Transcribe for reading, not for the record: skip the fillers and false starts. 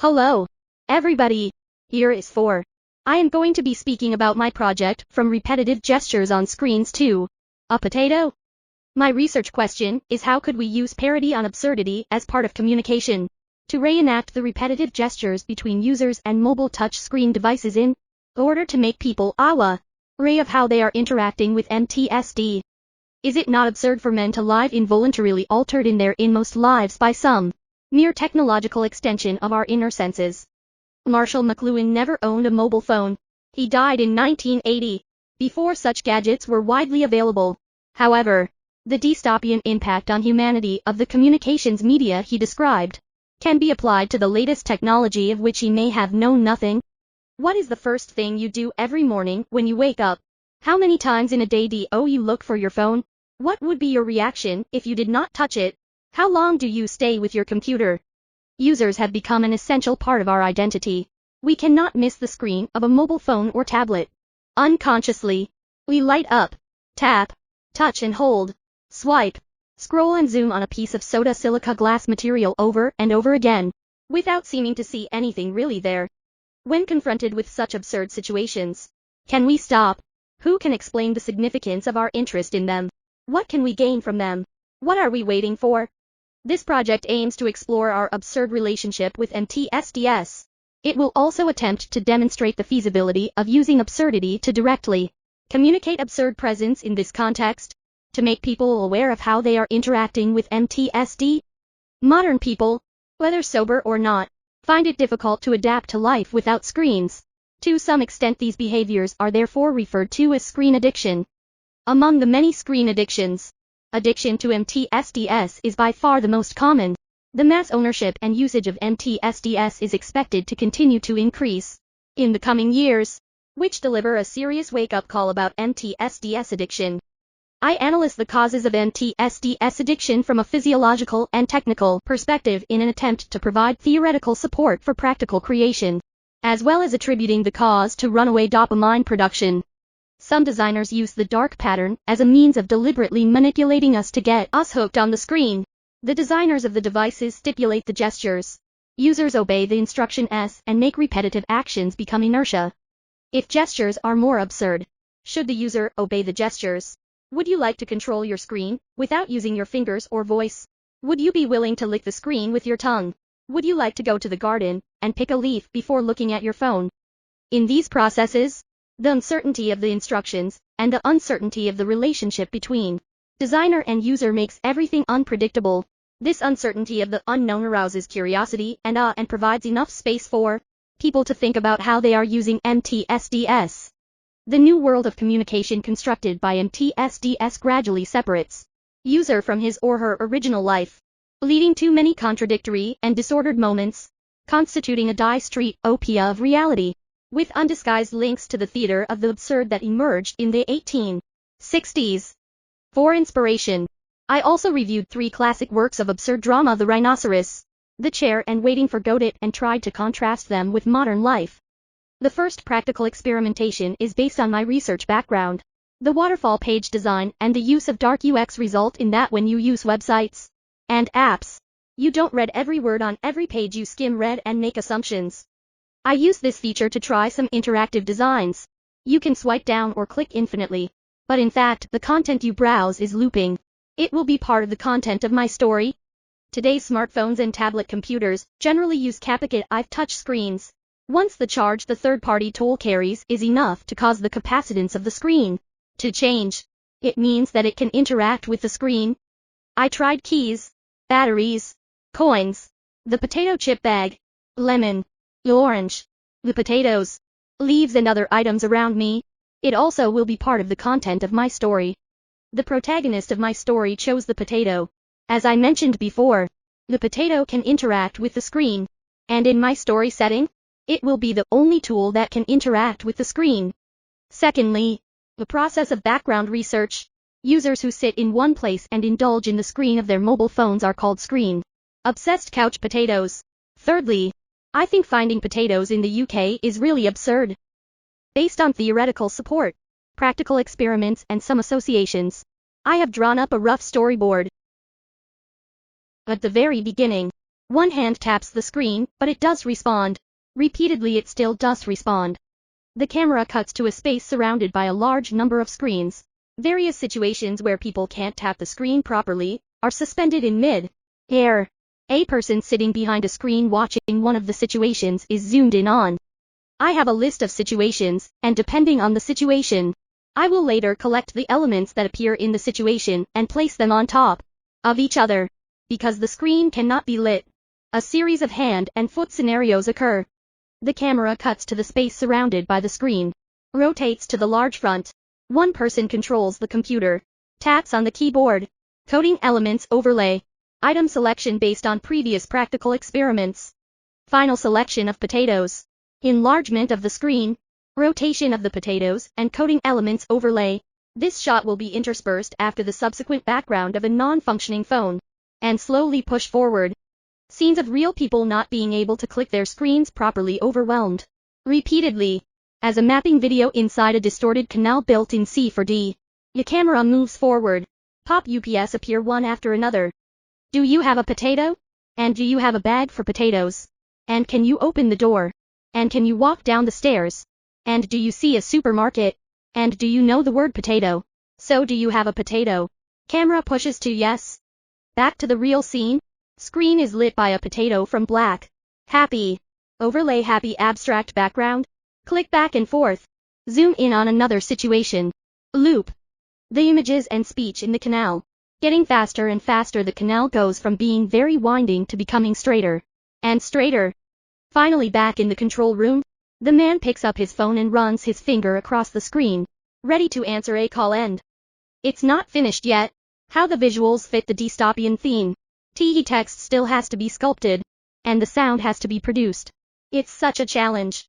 Hello, everybody. Here is 4. I am going to be speaking about my project, From Repetitive Gestures on Screens to a Potato. My research question is how could we use parody on absurdity as part of communication to reenact the repetitive gestures between users and mobile touch screen devices in order to make people aware of how they are interacting with MTSD. Is it not absurd for men to live involuntarily altered in their inmost lives by some mere technological extension of our inner senses? Marshall McLuhan never owned a mobile phone. He died in 1980, before such gadgets were widely available. However, the dystopian impact on humanity of the communications media he described can be applied to the latest technology of which he may have known nothing. What is the first thing you do every morning when you wake up? How many times in a day do you look for your phone? What would be your reaction if you did not touch it? How long do you stay with your computer? Users have become an essential part of our identity. We cannot miss the screen of a mobile phone or tablet. Unconsciously, we light up, tap, touch and hold, swipe, scroll and zoom on a piece of soda silica glass material over and over again, without seeming to see anything really there. When confronted with such absurd situations, can we stop? Who can explain the significance of our interest in them? What can we gain from them? What are we waiting for? This project aims to explore our absurd relationship with MTSDs. It will also attempt to demonstrate the feasibility of using absurdity to directly communicate absurd presence in this context, to make people aware of how they are interacting with MTSD. Modern people, whether sober or not, find it difficult to adapt to life without screens. To some extent these behaviors are therefore referred to as screen addiction. Among the many screen addictions, addiction to MTSDs is by far the most common. The mass ownership and usage of MTSDs is expected to continue to increase in the coming years, which deliver a serious wake-up call about MTSDs addiction. I analyze the causes of MTSDs addiction from a physiological and technical perspective in an attempt to provide theoretical support for practical creation, as well as attributing the cause to runaway dopamine production. Some designers use the dark pattern as a means of deliberately manipulating us to get us hooked on the screen. The designers of the devices stipulate the gestures. Users obey the instruction S and make repetitive actions become inertia. If gestures are more absurd, should the user obey the gestures? Would you like to control your screen without using your fingers or voice? Would you be willing to lick the screen with your tongue? Would you like to go to the garden and pick a leaf before looking at your phone? In these processes, the uncertainty of the instructions and the uncertainty of the relationship between designer and user makes everything unpredictable. This uncertainty of the unknown arouses curiosity and provides enough space for people to think about how they are using MTSDs. The new world of communication constructed by MTSDs gradually separates user from his or her original life, leading to many contradictory and disordered moments, constituting a dystopia of reality, with undisguised links to the theater of the absurd that emerged in the 1860s. For inspiration, I also reviewed 3 classic works of absurd drama: The Rhinoceros, The Chair and Waiting for Godot, and tried to contrast them with modern life. The first practical experimentation is based on my research background. The waterfall page design and the use of dark UX result in that when you use websites and apps, you don't read every word on every page, you skim read and make assumptions. I use this feature to try some interactive designs. You can swipe down or click infinitely, but in fact the content you browse is looping. It will be part of the content of my story. Today's smartphones and tablet computers generally use Capacit touch screens. Once the charge the third-party toll carries is enough to cause the capacitance of the screen to change, it means that it can interact with the screen. I tried keys, batteries, coins, the potato chip bag, lemon, orange, the potatoes, leaves and other items around me. It also will be part of the content of my story. The protagonist of my story chose the potato. As I mentioned before, the potato can interact with the screen, and in my story setting, it will be the only tool that can interact with the screen. Secondly, the process of background research. Users who sit in one place and indulge in the screen of their mobile phones are called screen-obsessed couch potatoes. Thirdly, I think finding potatoes in the UK is really absurd. Based on theoretical support, practical experiments and some associations, I have drawn up a rough storyboard. At the very beginning, One hand taps the screen, but it does respond. Repeatedly it still does respond. The camera cuts to a space surrounded by a large number of screens. Various situations where people can't tap the screen properly are suspended in mid-air. A person sitting behind a screen watching one of the situations is zoomed in on. I have a list of situations, and depending on the situation, I will later collect the elements that appear in the situation and place them on top of each other. Because the screen cannot be lit, a series of hand and foot scenarios occur. The camera cuts to the space surrounded by the screen, rotates to the large front. One person controls the computer, taps on the keyboard, coding elements overlay, item selection based on previous practical experiments, final selection of potatoes, enlargement of the screen, rotation of the potatoes and coding elements overlay. This shot will be interspersed after the subsequent background of a non-functioning phone, and slowly push forward. Scenes of real people not being able to click their screens properly overwhelmed. Repeatedly. As a mapping video inside a distorted canal built in C4D. Your camera moves forward. Pop UPS appear one after another. Do you have a potato? And do you have a bag for potatoes? And can you open the door? And can you walk down the stairs? And do you see a supermarket? And do you know the word potato? So do you have a potato? Camera pushes to yes. Back to the real scene. Screen is lit by a potato from black. Happy. Overlay happy abstract background. Click back and forth. Zoom in on another situation. Loop. The images and speech in the canal. Getting faster and faster, the canal goes from being very winding to becoming straighter and straighter. Finally back in the control room. The man picks up his phone and runs his finger across the screen, ready to answer a call and it's not finished yet. How the visuals fit the dystopian theme. The text still has to be sculpted, and the sound has to be produced. It's such a challenge.